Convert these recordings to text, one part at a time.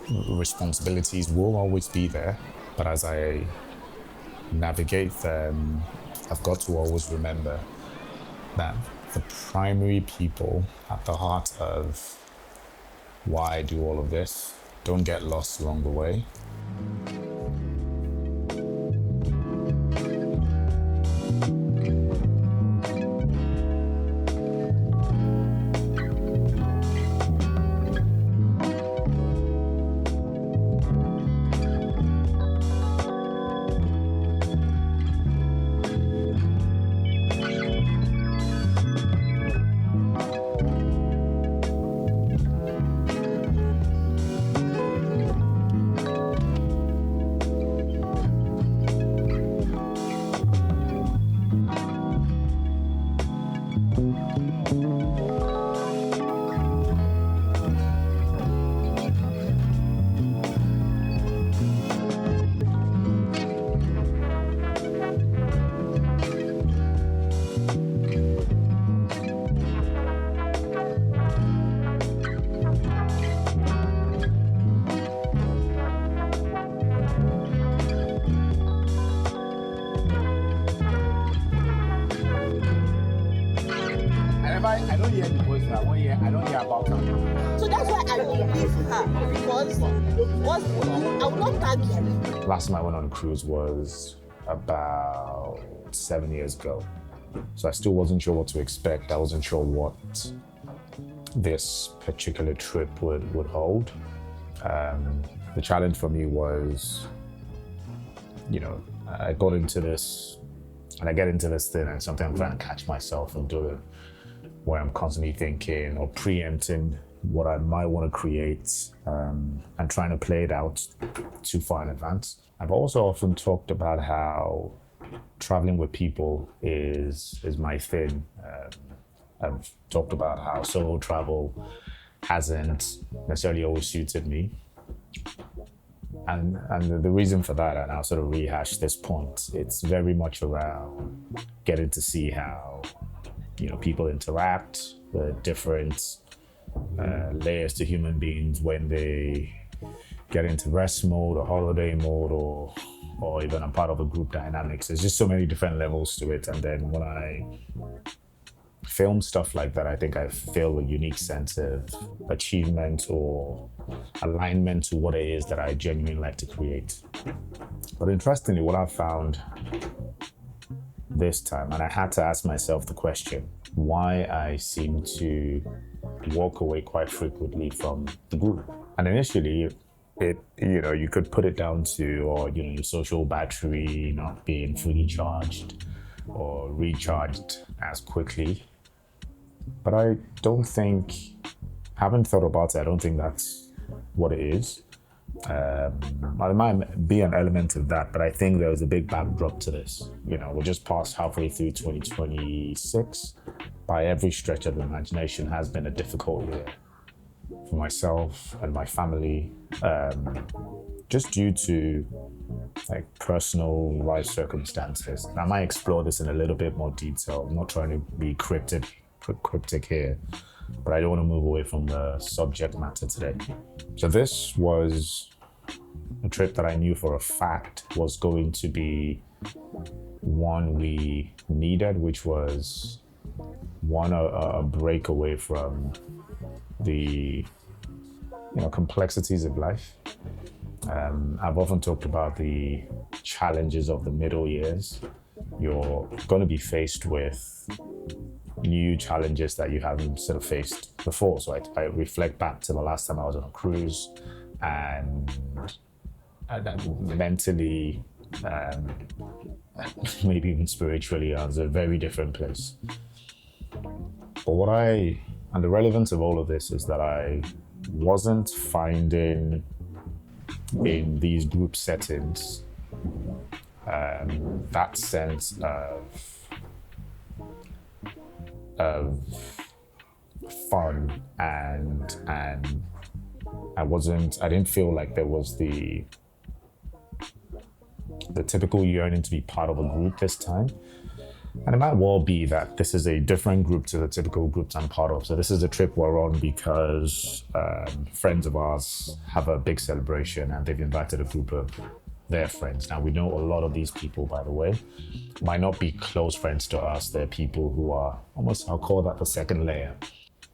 responsibilities will always be there, but as I navigate them, I've got to always remember that the primary people at the heart of why I do all of this don't get lost along the way. I don't hear the voice now. I don't hear about her. So that's why I believe her, because I will not tag you. Last time I went on a cruise was about 7 years ago. So I still wasn't sure what to expect. I wasn't sure what this particular trip would hold. The challenge for me was, I got into this, and I get into this thing, and sometimes I'm trying to catch myself and do it, where I'm constantly thinking or preempting what I might want to create, and trying to play it out too far in advance. I've also often talked about how traveling with people is my thing. I've talked about how solo travel hasn't necessarily always suited me. And the reason for that, and I'll sort of rehash this point, it's very much around getting to see how people interact, the different layers to human beings when they get into rest mode or holiday mode or even a part of a group dynamics. There's just so many different levels to it. And then when I film stuff like that, I think I feel a unique sense of achievement or alignment to what it is that I genuinely like to create. But interestingly, what I've found this time, and I had to ask myself the question, why I seem to walk away quite frequently from the group. And initially, you could put it down to, your social battery not being fully charged or recharged as quickly. But I haven't thought about it. I don't think that's what it is. It might be an element of that, but I think there was a big backdrop to this. We're just past halfway through 2026. By every stretch of the imagination, has been a difficult year for myself and my family, just due to personal life circumstances. And I might explore this in a little bit more detail. I'm not trying to be cryptic here, but I don't want to move away from the subject matter today. So this was a trip that I knew for a fact was going to be one we needed, which was a break away from the complexities of life. I've often talked about the challenges of the middle years. You're going to be faced with new challenges that you haven't sort of faced before. So I reflect back to the last time I was on a cruise, and mentally, maybe even spiritually, I was a very different place. But and the relevance of all of this is that I wasn't finding in these group settings that sense of fun, and I didn't feel like there was the typical yearning to be part of a group this time. And it might well be that this is a different group to the typical groups I'm part of. So this is a trip we're on because friends of ours have a big celebration and they've invited a group of their friends. Now, we know a lot of these people, by the way, might not be close friends to us. They're people who are almost, I'll call that the second layer.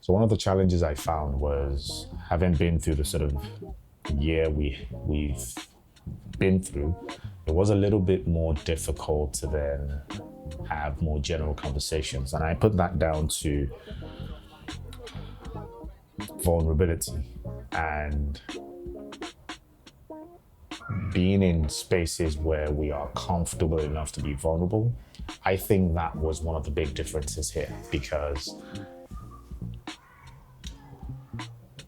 So one of the challenges I found was, having been through the sort of year we've been through, it was a little bit more difficult to then have more general conversations. And I put that down to vulnerability and being in spaces where we are comfortable enough to be vulnerable. I think that was one of the big differences here, because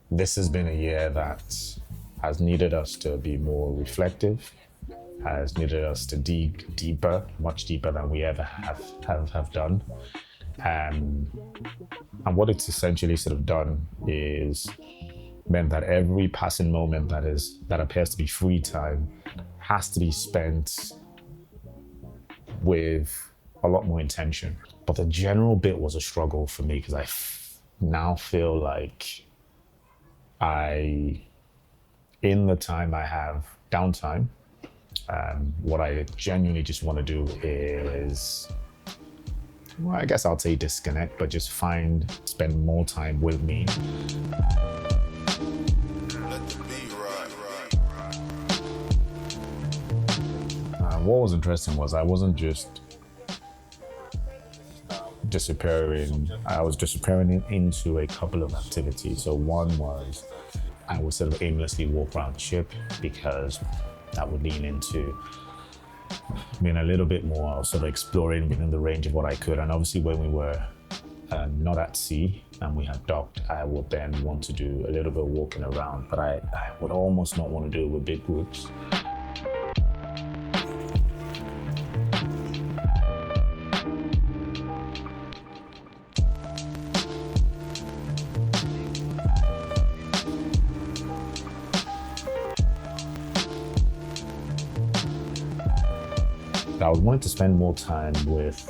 this has been a year that has needed us to be more reflective, has needed us to dig deeper, much deeper than we ever have done. And what it's essentially sort of done is meant that every passing moment that appears to be free time has to be spent with a lot more intention. But the general bit was a struggle for me, because I now feel like in the time I have downtime, what I genuinely just want to do is, well, I guess I'll say disconnect, but just spend more time with me. What was interesting was I wasn't just disappearing, I was disappearing into a couple of activities. So one was I would sort of aimlessly walk around the ship, because that would lean into being a little bit more sort of exploring within the range of what I could. And obviously when we were not at sea and we had docked, I would then want to do a little bit of walking around, but I would almost not want to do it with big groups. I wanted to spend more time with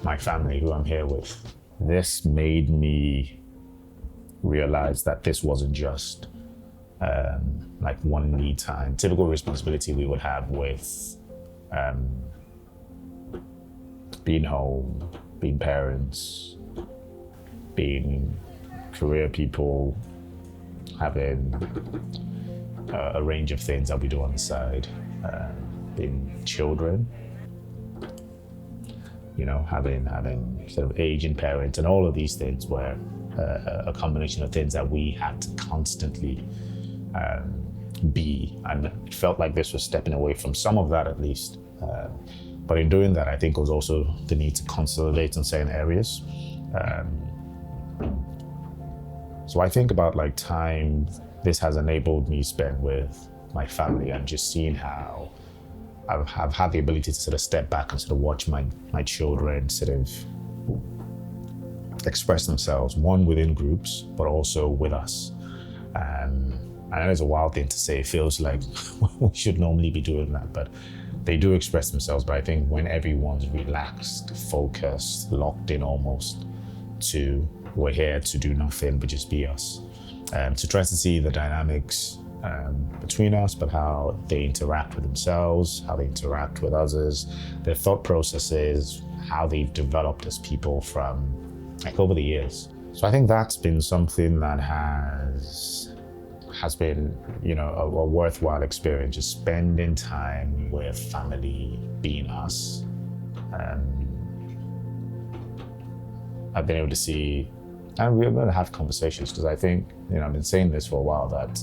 my family, who I'm here with. This made me realize that this wasn't just like one lead time, typical responsibility we would have with being home, being parents, being career people, having a range of things that we do on the side. Being children, you know, having sort of aging parents, and all of these things were a combination of things that we had to constantly be, and it felt like this was stepping away from some of that, at least. But in doing that, I think it was also the need to consolidate in certain areas. So I think about like time this has enabled me to spend with my family, and just seeing how I've had the ability to sort of step back and sort of watch my children sort of express themselves, one within groups, but also with us. And I know it's a wild thing to say. It feels like we should normally be doing that, but they do express themselves. But I think when everyone's relaxed, focused, locked in almost to, we're here to do nothing but just be us. To try to see the dynamics between us, but how they interact with themselves, how they interact with others, their thought processes, how they've developed as people from like over the years. So I think that's been something that has been, you know, a worthwhile experience, just spending time with family, being us. I've been able to see, and we're going to have conversations, because I think, you know, I've been saying this for a while, that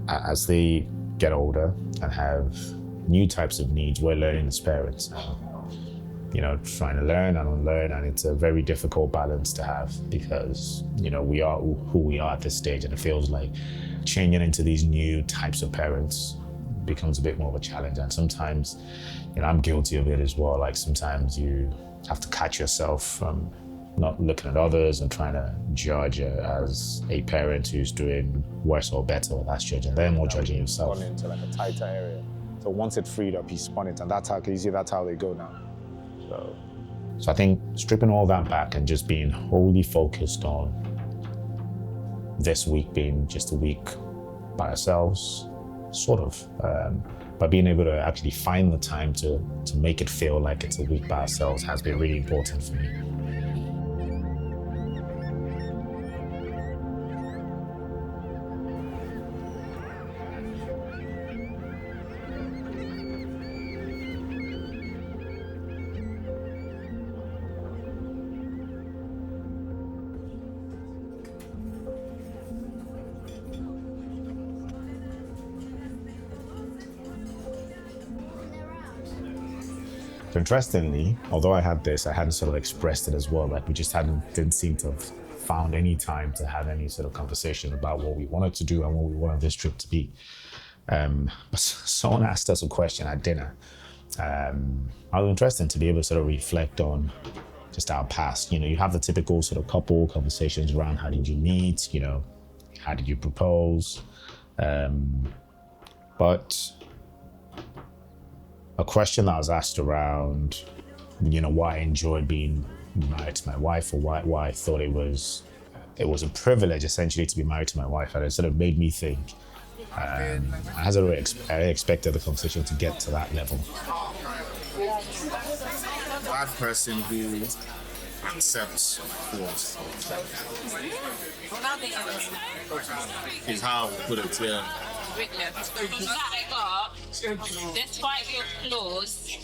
as they get older and have new types of needs, we're learning as parents, you know, trying to learn and unlearn, and it's a very difficult balance to have, because, you know, we are who we are at this stage, and it feels like changing into these new types of parents becomes a bit more of a challenge. And sometimes, you know, I'm guilty of it as well. Like sometimes you have to catch yourself from not looking at others and trying to judge as a parent who's doing worse or better, or that's judging them or judging yourself. Into like a tighter area. So once it freed up, he spun it, and that's how they go now. So I think stripping all that back and just being wholly focused on this week being just a week by ourselves, sort of, but being able to actually find the time to make it feel like it's a week by ourselves has been really important for me. So interestingly, although I had this, I hadn't sort of expressed it as well. Like we just didn't seem to have found any time to have any sort of conversation about what we wanted to do and what we wanted this trip to be. But someone asked us a question at dinner. I was interested to be able to sort of reflect on just our past. You know, you have the typical sort of couple conversations around how did you meet, you know, how did you propose? But a question that was asked around, you know, why I enjoyed being married to my wife, or why I thought it was a privilege essentially to be married to my wife, and it sort of made me think. I expected the conversation to get to that level. That person who accepts force is how I put it. Yeah. Despite your flaws,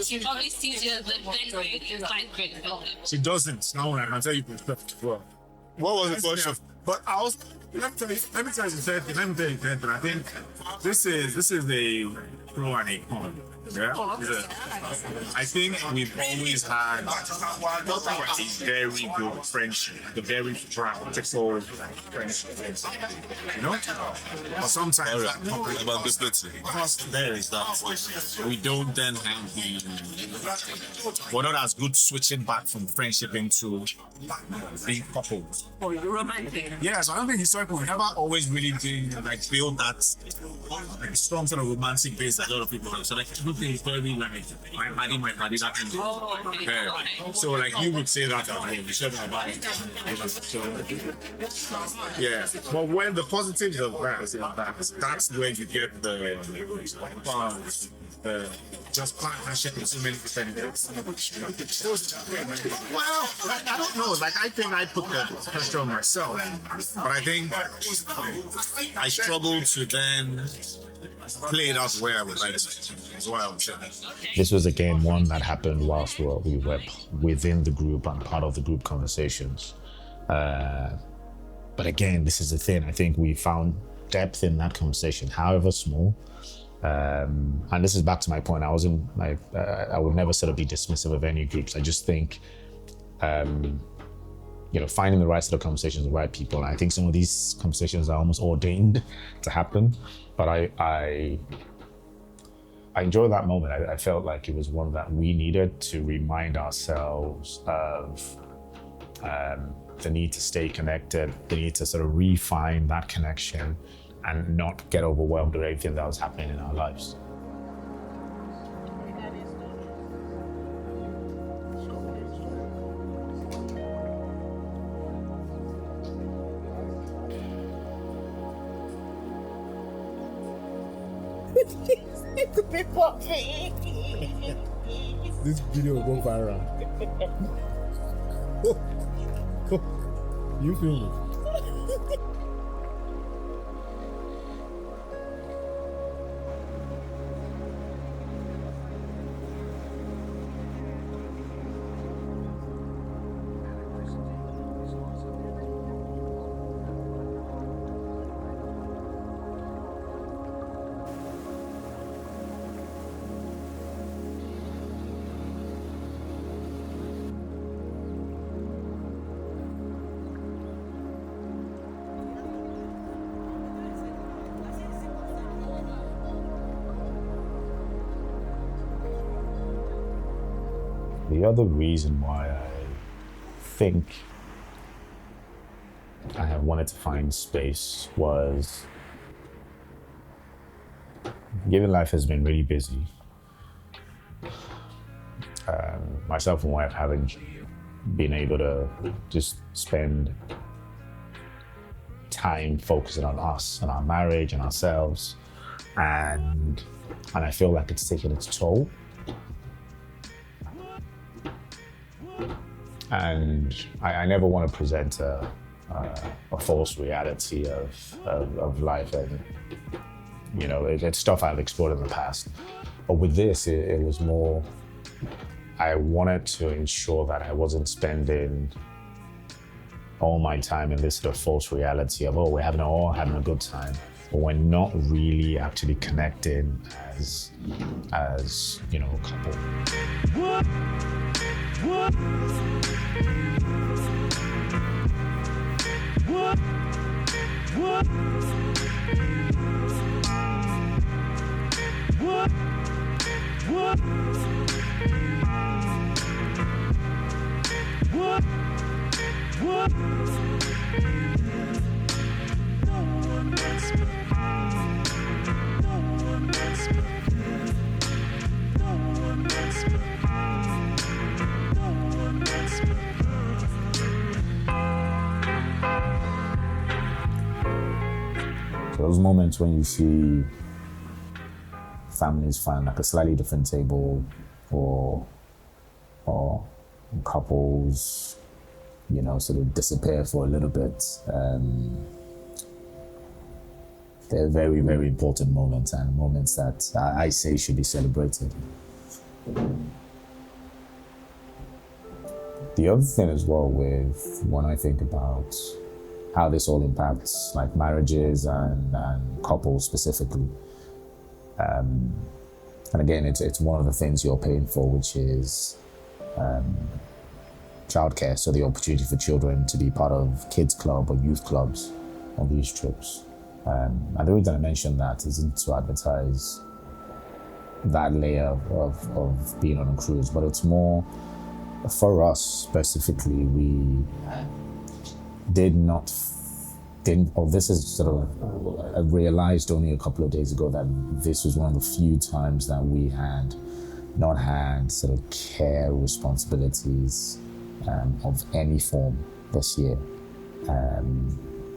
she probably sees you as the quite grateful. She doesn't. Now I can tell you perfect. Well, what was the question? But I was. Let me tell you the third thing. I think this is a pro and a con. Yeah. I think we've always had a very good friendship, a very practical friendship. You know? But sometimes about this cost there is that we don't then have we're not as good switching back from friendship into being couples. Or romantic. Yeah, so I don't think historically we never always really did like build that like strong sort of romantic base that a lot of people have. So like everything is very like my body, that kind of Okay. yeah. So like you would say that at home, you said that about it. So yeah. But when the positives of that's where you get the just partnership in so many different things. Well, I don't know. Like I think I put the pressure on myself, but I think I struggle to then play it out where I would like to. As well. This was again one that happened whilst we were within the group and part of the group conversations. But again, this is the thing. I think we found depth in that conversation, however small. And this is back to my point. I would never sort of be dismissive of any groups. I just think, you know, finding the right sort of conversations with the right people. And I think some of these conversations are almost ordained to happen. But I enjoyed that moment. I felt like it was one that we needed to remind ourselves of the need to stay connected, the need to sort of refine that connection and not get overwhelmed with everything that was happening in our lives. It's a bit puffy. This video will go viral. You film it. The other reason why I think I have wanted to find space was, given life has been really busy, myself and wife haven't been able to just spend time focusing on us and our marriage and ourselves, and I feel like it's taken its toll. And I never want to present a false reality of life, and it's stuff I've explored in the past. But with this, it was more, I wanted to ensure that I wasn't spending all my time in this sort of false reality of, we're all having a good time, but we're not really actually connecting as a couple. Those moments when you see families find like a slightly different table, or couples, sort of disappear for a little bit. They're very, very important moments, and moments that I say should be celebrated. The other thing as well, with when I think about how this all impacts like marriages and couples specifically. And again, it's one of the things you're paying for, which is childcare. So the opportunity for children to be part of kids club or youth clubs on these trips. And the reason I mention that isn't to advertise that layer of being on a cruise, but it's more for us specifically. We this is sort of, I realized only a couple of days ago that this was one of the few times that we had not had sort of care responsibilities of any form this year,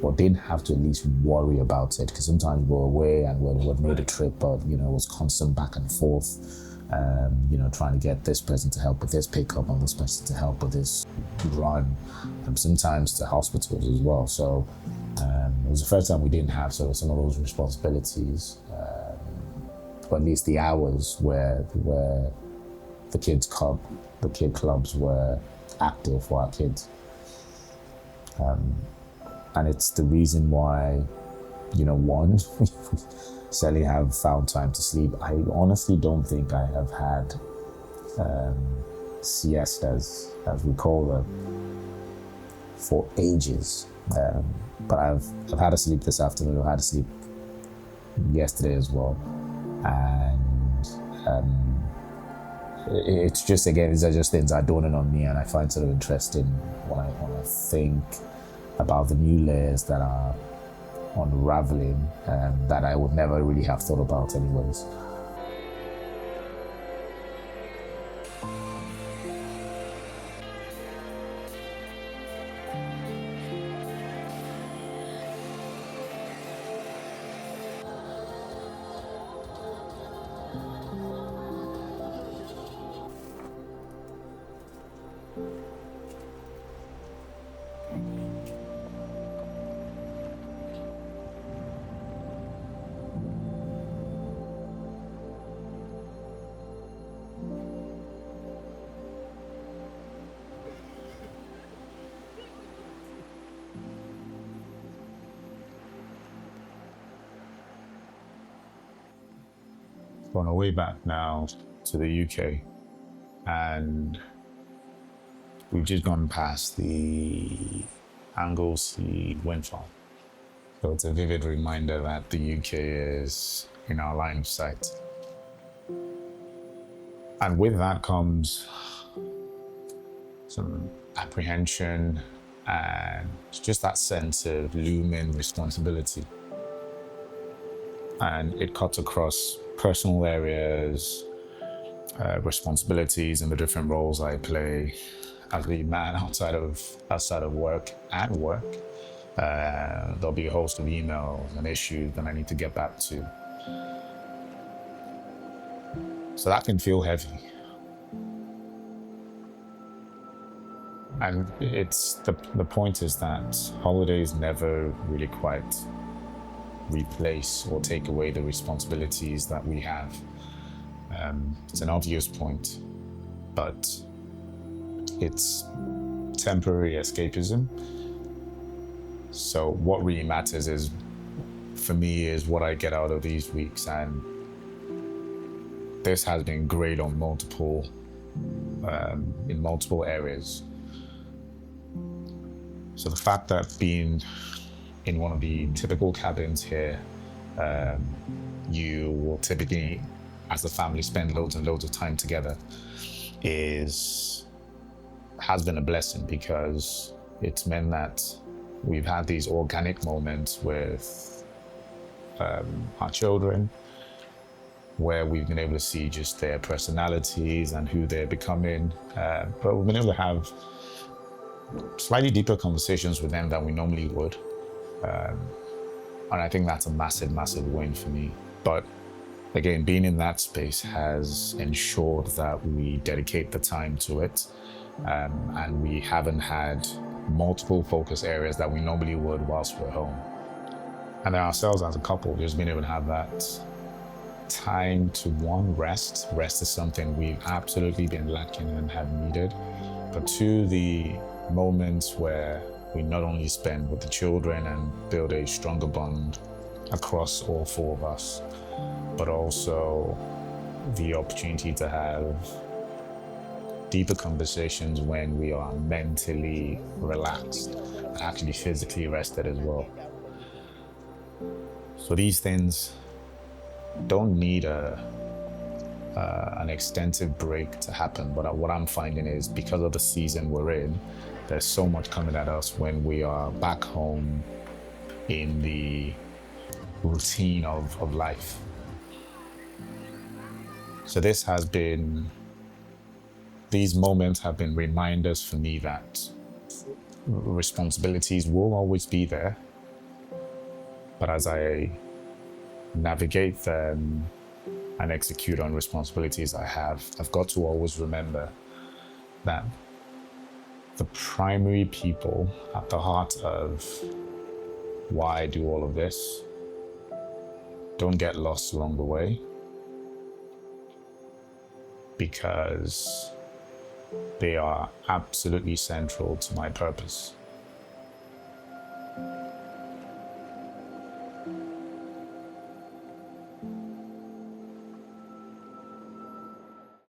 or didn't have to at least worry about it, because sometimes we're away and we'd made a trip, but it was constant back and forth, trying to get this person to help with this pickup and this person to help with this run, and sometimes to hospitals as well. So it was the first time we didn't have sort of some of those responsibilities, or at least the hours where the kid clubs were active for our kids. And it's the reason why, one, certainly have found time to sleep. I honestly don't think I have had siestas, as we call them, for ages. But I've had to sleep this afternoon. I had to sleep yesterday as well, and it's just, again, these are just things that are dawning on me, and I find sort of interesting when I think about the new layers that are unraveling, that I would never really have thought about anyways. On our way back now to the UK, and we've just gone past the Anglesey wind farm. So it's a vivid reminder that the UK is in our line of sight. And with that comes some apprehension and just that sense of looming responsibility. And it cuts across personal areas, responsibilities and the different roles I play as a man outside of work and work. There'll be a host of emails and issues that I need to get back to. So that can feel heavy. And it's the point is that holidays never really quite replace or take away the responsibilities that we have. It's an obvious point, but it's temporary escapism. So what really matters is, for me, is what I get out of these weeks, and this has been great on in multiple areas. So the fact that being in one of the typical cabins here, you will typically, as a family, spend loads and loads of time together, has been a blessing, because it's meant that we've had these organic moments with our children, where we've been able to see just their personalities and who they're becoming, but we've been able to have slightly deeper conversations with them than we normally would. And I think that's a massive, massive win for me. But again, being in that space has ensured that we dedicate the time to it, and we haven't had multiple focus areas that we normally would whilst we're home. And then ourselves as a couple, just being able to have that time to, one, rest. Rest is something we've absolutely been lacking and have needed. But two, the moments where we not only spend with the children and build a stronger bond across all four of us, but also the opportunity to have deeper conversations when we are mentally relaxed and actually physically rested as well. So these things don't need an extensive break to happen, but what I'm finding is, because of the season we're in, there's so much coming at us when we are back home in the routine of life. So these moments have been reminders for me that responsibilities will always be there, but as I navigate them and execute on responsibilities I've got to always remember that the primary people at the heart of why I do all of this don't get lost along the way, because they are absolutely central to my purpose.